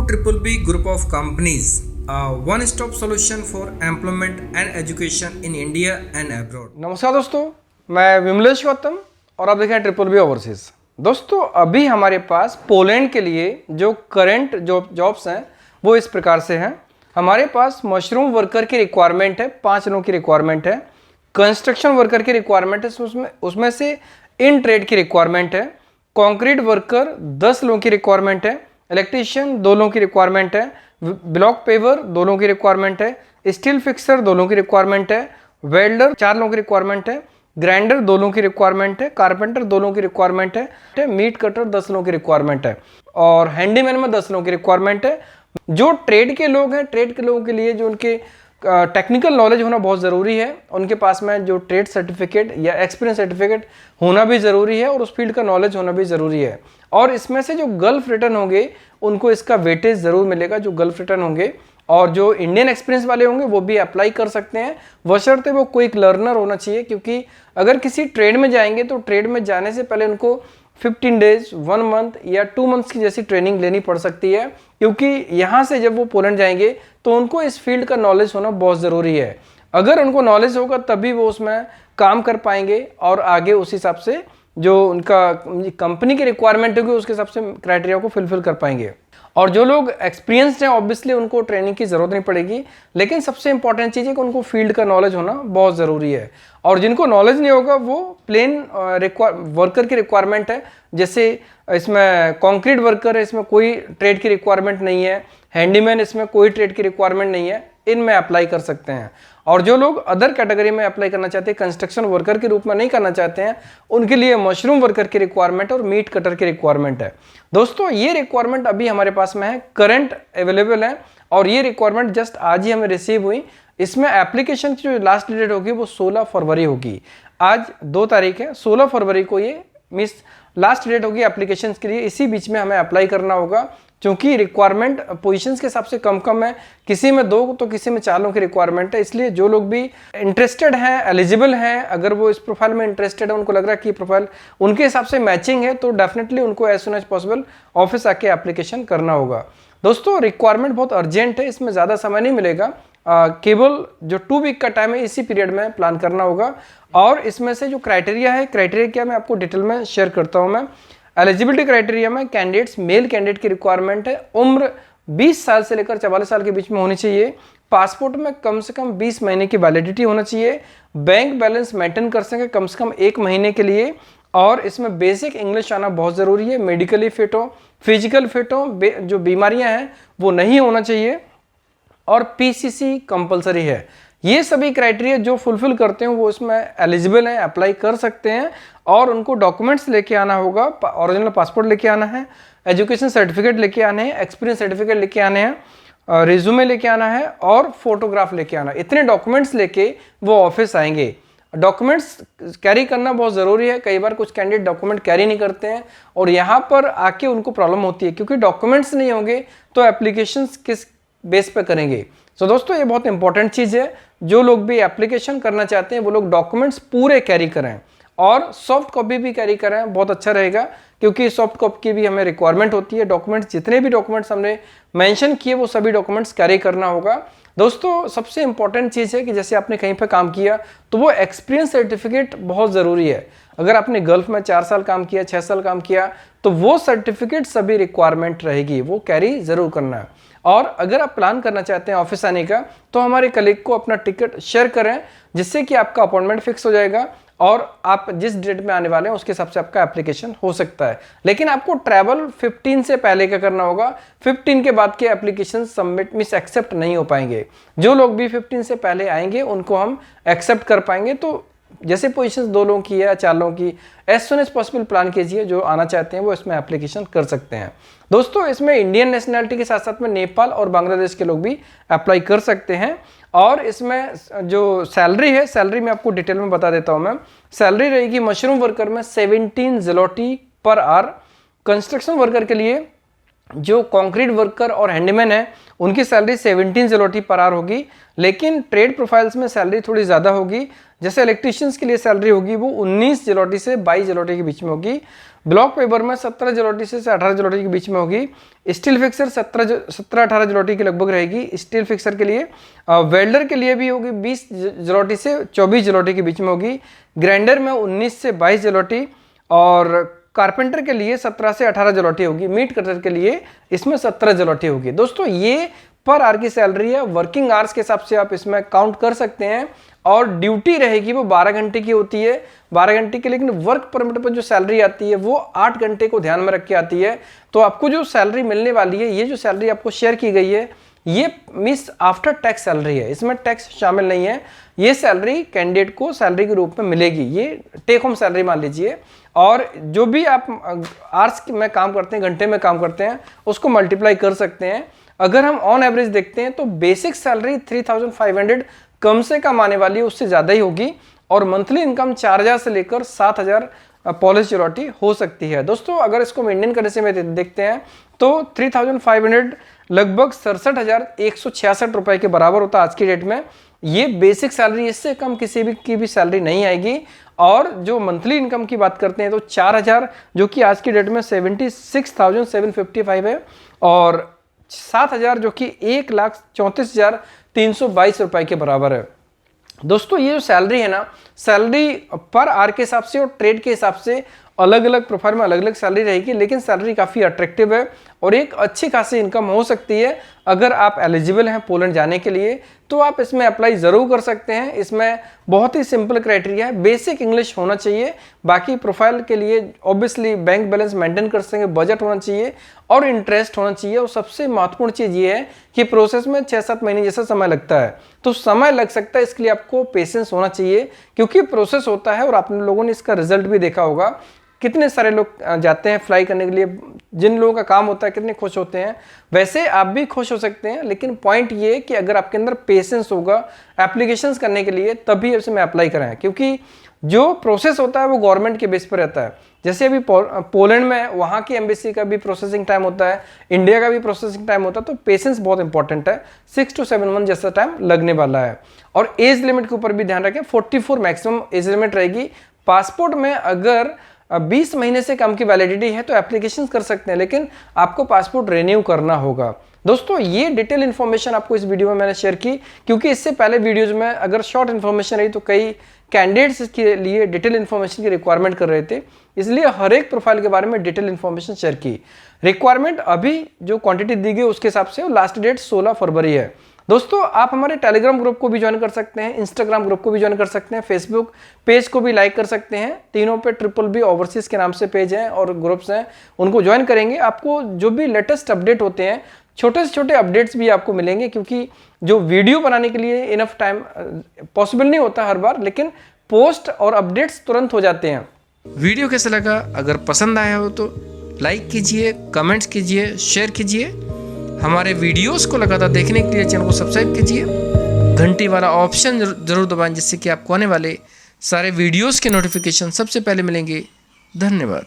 BBB Group of Companies, a one-stop solution for employment and education in India and abroad. नमस्कार दोस्तों, मैं विमलेश गौतम और आप देख रहे हैं BBB ओवरसीज। दोस्तों अभी हमारे पास पोलैंड के लिए जो करंट जॉब्स हैं वो इस प्रकार से हैं। हमारे पास मशरूम वर्कर की रिक्वायरमेंट है, 5 लोगों की रिक्वायरमेंट है। कंस्ट्रक्शन वर्कर की रिक्वायरमेंट है, उसमें से इन ट्रेड की रिक्वायरमेंट है। कंक्रीट वर्कर 10 लोगों की रिक्वायरमेंट है। इलेक्ट्रीशियन 2 लोगों की रिक्वायरमेंट है। ब्लॉक पेवर 2 लोगों की रिक्वायरमेंट है। स्टील फिक्सर 2 लोगों की रिक्वायरमेंट है। वेल्डर 4 लोगों की रिक्वायरमेंट है। ग्राइंडर 2 लोगों की रिक्वायरमेंट है। कारपेंटर 2 लोगों की रिक्वायरमेंट है। मीट कटर 10 लोगों की रिक्वायरमेंट है और हैंडीमैन में 10 लोगों की रिक्वायरमेंट है। जो ट्रेड के लोग हैं, ट्रेड के लोगों के लिए जो उनके टेक्निकल नॉलेज होना बहुत ज़रूरी है। उनके पास में जो ट्रेड सर्टिफिकेट या एक्सपीरियंस सर्टिफिकेट होना भी ज़रूरी है और उस फील्ड का नॉलेज होना भी ज़रूरी है। और इसमें से जो गल्फ रिटर्न होंगे उनको इसका वेटेज ज़रूर मिलेगा, जो गल्फ रिटर्न होंगे। और जो इंडियन एक्सपीरियंस वाले होंगे वो भी अप्लाई कर सकते हैं, बशर्ते वो क्विक लर्नर होना चाहिए। क्योंकि अगर किसी ट्रेड में जाएंगे तो ट्रेड में जाने से पहले उनको 15 डेज, 1 मंथ या 2 मंथ्स की जैसी ट्रेनिंग लेनी पड़ सकती है। क्योंकि यहाँ से जब वो पोलैंड जाएंगे तो उनको इस फील्ड का नॉलेज होना बहुत ज़रूरी है। अगर उनको नॉलेज होगा तभी वो उसमें काम कर पाएंगे और आगे उस हिसाब से जो उनका कंपनी की रिक्वायरमेंट होगी उसके हिसाब से क्राइटेरिया को फुलफिल कर पाएंगे। और जो लोग एक्सपीरियंस्ड हैं ऑब्वियसली उनको ट्रेनिंग की ज़रूरत नहीं पड़ेगी, लेकिन सबसे इंपॉर्टेंट चीज़ है कि उनको फील्ड का नॉलेज होना बहुत ज़रूरी है। और जिनको नॉलेज नहीं होगा वो प्लेन वर्कर की रिक्वायरमेंट है। जैसे इसमें कंक्रीट वर्कर है, इसमें कोई ट्रेड की रिक्वायरमेंट नहीं है। हैंडीमैन, इसमें कोई ट्रेड की रिक्वायरमेंट नहीं है, इनमें अप्लाई कर सकते हैं। और जो लोग अदर कैटेगरी में अप्लाई करना चाहते हैं, कंस्ट्रक्शन वर्कर के रूप में नहीं करना चाहते हैं, उनके लिए मशरूम वर्कर की रिक्वायरमेंट और मीट कटर की रिक्वायरमेंट है। दोस्तों ये रिक्वायरमेंट अभी हमारे पास में है, करंट अवेलेबल है और ये रिक्वायरमेंट जस्ट आज ही हमें रिसीव हुई। इसमें एप्लीकेशन की जो लास्ट डेट होगी वो 16 फरवरी होगी। आज 2 तारीख है, 16 फरवरी को ये मिस लास्ट डेट होगी एप्लीकेशन के लिए। इसी बीच में हमें अप्लाई करना होगा क्योंकि रिक्वायरमेंट पोजीशंस के हिसाब से कम है। किसी में 2 तो किसी में 4 लोगों की रिक्वायरमेंट है। इसलिए जो लोग भी इंटरेस्टेड हैं, एलिजिबल हैं, अगर वो इस प्रोफाइल में इंटरेस्टेड है, उनको लग रहा है कि प्रोफाइल उनके हिसाब से मैचिंग है, तो डेफिनेटली उनको as soon as possible office आके एप्लीकेशन करना होगा। दोस्तों रिक्वायरमेंट बहुत अर्जेंट है, इसमें ज़्यादा समय नहीं मिलेगा। केवल जो 2 वीक का टाइम है इसी पीरियड में प्लान करना होगा। और इसमें से जो क्राइटेरिया है, क्राइटेरिया क्या मैं आपको डिटेल में शेयर करता हूँ। मैं एलिजिबिलिटी क्राइटेरिया में कैंडिडेट्स, मेल कैंडिडेट की रिक्वायरमेंट है। उम्र 20 साल से लेकर 44 साल के बीच में होनी चाहिए। पासपोर्ट में कम से कम 20 महीने की वैलिडिटी होना चाहिए। बैंक बैलेंस मेंटेन कर सके कम से कम 1 महीने के लिए। और इसमें बेसिक इंग्लिश आना बहुत ज़रूरी है। मेडिकली फिट हो, फिजिकल फिट हो, जो बीमारियां हैं वो नहीं होना चाहिए। और पीसीसी कंपलसरी है। ये सभी क्राइटेरिया जो फुलफिल करते हैं वो इसमें एलिजिबल हैं, अप्लाई कर सकते हैं। और उनको डॉक्यूमेंट्स लेके आना होगा, ओरिजिनल पासपोर्ट लेके आना है, एजुकेशन सर्टिफिकेट लेके आने हैं, एक्सपीरियंस सर्टिफिकेट लेके आने हैं, रिज्यूमे लेके आना है और फोटोग्राफ लेके आना है। इतने डॉक्यूमेंट्स लेके वो ऑफिस आएंगे। डॉक्यूमेंट्स कैरी करना बहुत ज़रूरी है। कई बार कुछ कैंडिडेट डॉक्यूमेंट कैरी नहीं करते हैं और यहाँ पर आके उनको प्रॉब्लम होती है, क्योंकि डॉक्यूमेंट्स नहीं होंगे तो एप्लीकेशंस किस बेस पे करेंगे। तो दोस्तों ये बहुत इंपॉर्टेंट चीज़ है। जो लोग भी एप्लीकेशन करना चाहते हैं वो लोग डॉक्यूमेंट्स पूरे कैरी करें और सॉफ्ट कॉपी भी कैरी करें, बहुत अच्छा रहेगा। क्योंकि सॉफ्ट कॉपी की भी हमें रिक्वायरमेंट होती है। डॉक्यूमेंट्स, जितने भी डॉक्यूमेंट्स हमने मेंशन किए वो सभी डॉक्यूमेंट्स कैरी करना होगा। दोस्तों सबसे इंपॉर्टेंट चीज़ है कि जैसे आपने कहीं पर काम किया तो वो एक्सपीरियंस सर्टिफिकेट बहुत ज़रूरी है। अगर आपने गल्फ में 4 साल काम किया, 6 साल काम किया, तो वो सर्टिफिकेट सभी रिक्वायरमेंट रहेगी, वो कैरी ज़रूर करना है। और अगर आप प्लान करना चाहते हैं ऑफिस आने का तो हमारे कलीग को अपना टिकट शेयर करें, जिससे कि आपका अपॉइंटमेंट फिक्स हो जाएगा और आप जिस डेट में आने वाले हैं उसके हिसाब से आपका एप्लीकेशन हो सकता है। लेकिन आपको ट्रैवल 15 से पहले का करना होगा। 15 के बाद के एप्लीकेशन सबमिट एक्सेप्ट नहीं हो पाएंगे। जो लोग भी 15 से पहले आएंगे उनको हम एक्सेप्ट कर पाएंगे। तो जैसे पोजीशंस 2 लोगों की है या 4 लोगों की, as soon as possible plan कीजिए। जो आना चाहते हैं वो इसमें एप्लीकेशन कर सकते हैं। दोस्तों इसमें इंडियन नेशनैलिटी के साथ साथ में नेपाल और बांग्लादेश के लोग भी अप्लाई कर सकते हैं। और इसमें जो सैलरी है, सैलरी में आपको डिटेल में बता देता हूं मैं। सैलरी रहेगी मशरूम वर्कर में 17 ज़लोटी पर आवर। कंस्ट्रक्शन वर्कर के लिए जो कंक्रीट वर्कर और हैंडीमैन है उनकी सैलरी 17 zloty पर आवर होगी, लेकिन ट्रेड प्रोफाइल्स में सैलरी थोड़ी ज़्यादा होगी। जैसे इलेक्ट्रीशियंस के लिए सैलरी होगी वो 19 zloty से 22 zloty के बीच में होगी। ब्लॉक पेपर में 17 zloty से 18 zloty के बीच में होगी। स्टील फिक्सर 17-18 zloty के लगभग रहेगी स्टील फिक्सर के लिए। वेल्डर के लिए भी होगी 20 zloty से 24 zloty के बीच में होगी। ग्राइंडर में 19 से 22 zloty और कारपेंटर के लिए 17 से 18 zloty होगी। मीट कटर के लिए इसमें 17 zloty होगी। दोस्तों ये पर आवर की सैलरी है, वर्किंग आवर्स के हिसाब से आप इसमें काउंट कर सकते हैं। और ड्यूटी रहेगी वो 12 घंटे की होती है, 12 घंटे की, लेकिन वर्क परमिट पर जो सैलरी आती है वो 8 घंटे को ध्यान में रख के आती है। तो आपको जो सैलरी मिलने वाली है, ये जो सैलरी आपको शेयर की गई है, ये मिस आफ्टर टैक्स सैलरी है, इसमें टैक्स शामिल नहीं है। ये सैलरी कैंडिडेट को सैलरी के रूप में मिलेगी, ये टेक होम सैलरी मान लीजिए। और जो भी आप आवर्स में काम करते हैं, घंटे में काम करते हैं, उसको मल्टीप्लाई कर सकते हैं। अगर हम ऑन एवरेज देखते हैं तो बेसिक सैलरी 3500 कम से कम आने वाली है, उससे ज़्यादा ही होगी। और मंथली इनकम 4000 से लेकर 7000 पॉलिश जलॉटी हो सकती है। दोस्तों अगर इसको मेंटेन करने से देखते हैं तो 3500 लगभग 67,166 रुपए के बराबर होता है आज की डेट में। ये बेसिक सैलरी, इससे कम किसी भी की भी सैलरी नहीं आएगी। और जो मंथली इनकम की बात करते हैं तो 4000 जो कि आज की डेट में 76,755 है, और 7000 जो कि 1,34,322 रुपए के बराबर है। दोस्तों ये जो सैलरी है ना, सैलरी पर आवर के हिसाब से और ट्रेड के हिसाब से अलग अलग प्रोफाइल में अलग अलग सैलरी रहेगी, लेकिन सैलरी काफ़ी अट्रैक्टिव है और एक अच्छी खासी इनकम हो सकती है। अगर आप एलिजिबल हैं पोलैंड जाने के लिए तो आप इसमें अप्लाई ज़रूर कर सकते हैं। इसमें बहुत ही सिंपल क्राइटेरिया है, बेसिक इंग्लिश होना चाहिए। बाकी प्रोफाइल के लिए ऑब्वियसली बैंक बैलेंस मेंटेन कर सकेंगे, बजट होना चाहिए और इंटरेस्ट होना चाहिए। और सबसे महत्वपूर्ण चीज़ ये है कि प्रोसेस में 6-7 महीने जैसा समय लगता है, तो समय लग सकता है, इसके लिए आपको पेशेंस होना चाहिए, क्योंकि प्रोसेस होता है। और आप लोगों ने इसका रिजल्ट भी देखा होगा, कितने सारे लोग जाते हैं फ्लाई करने के लिए, जिन लोगों का काम होता है कितने खुश होते हैं। वैसे आप भी खुश हो सकते हैं, लेकिन पॉइंट ये है कि अगर आपके अंदर पेशेंस होगा एप्लीकेशंस करने के लिए, तभी इसमें अप्लाई करें, क्योंकि जो प्रोसेस होता है वो गवर्नमेंट के बेस पर रहता है। जैसे अभी पोलैंड में वहाँ की एम्बेसी का भी प्रोसेसिंग टाइम होता है, इंडिया का भी प्रोसेसिंग टाइम होता है, तो पेशेंस बहुत इंपॉर्टेंट है। 6 to 7 मंथ जैसा टाइम लगने वाला है। और एज लिमिट के ऊपर भी ध्यान रखें, 44 मैक्सिमम एज लिमिट रहेगी। पासपोर्ट में अगर 20 महीने से कम की वैलिडिटी है तो एप्लीकेशन कर सकते हैं, लेकिन आपको पासपोर्ट रिन्यू करना होगा। दोस्तों ये डिटेल इन्फॉर्मेशन आपको इस वीडियो में मैंने शेयर की, क्योंकि इससे पहले वीडियोज में अगर शॉर्ट इन्फॉर्मेशन रही तो कई कैंडिडेट्स के लिए डिटेल इन्फॉर्मेशन की रिक्वायरमेंट कर रहे थे, इसलिए हर एक प्रोफाइल के बारे में डिटेल इन्फॉर्मेशन शेयर की। रिक्वायरमेंट अभी जो क्वांटिटी दी गई उसके हिसाब से लास्ट डेट 16 फरवरी है। दोस्तों आप हमारे टेलीग्राम ग्रुप को भी ज्वाइन कर सकते हैं, इंस्टाग्राम ग्रुप को भी ज्वाइन कर सकते हैं, फेसबुक पेज को भी लाइक कर सकते हैं। तीनों पे BBB ओवरसीज के नाम से पेज हैं और ग्रुप्स हैं, उनको ज्वाइन करेंगे। आपको जो भी लेटेस्ट अपडेट होते हैं, छोटे से छोटे अपडेट्स भी आपको मिलेंगे, क्योंकि जो वीडियो बनाने के लिए इनफ टाइम पॉसिबल नहीं होता हर बार, लेकिन पोस्ट और अपडेट्स तुरंत हो जाते हैं। वीडियो कैसा लगा? अगर पसंद आया हो तो लाइक कीजिए, कमेंट्स कीजिए, शेयर कीजिए। हमारे वीडियोस को लगातार देखने के लिए चैनल को सब्सक्राइब कीजिए, घंटी वाला ऑप्शन जरूर दबाएं, जिससे कि आपको आने वाले सारे वीडियोस के नोटिफिकेशन सबसे पहले मिलेंगे। धन्यवाद।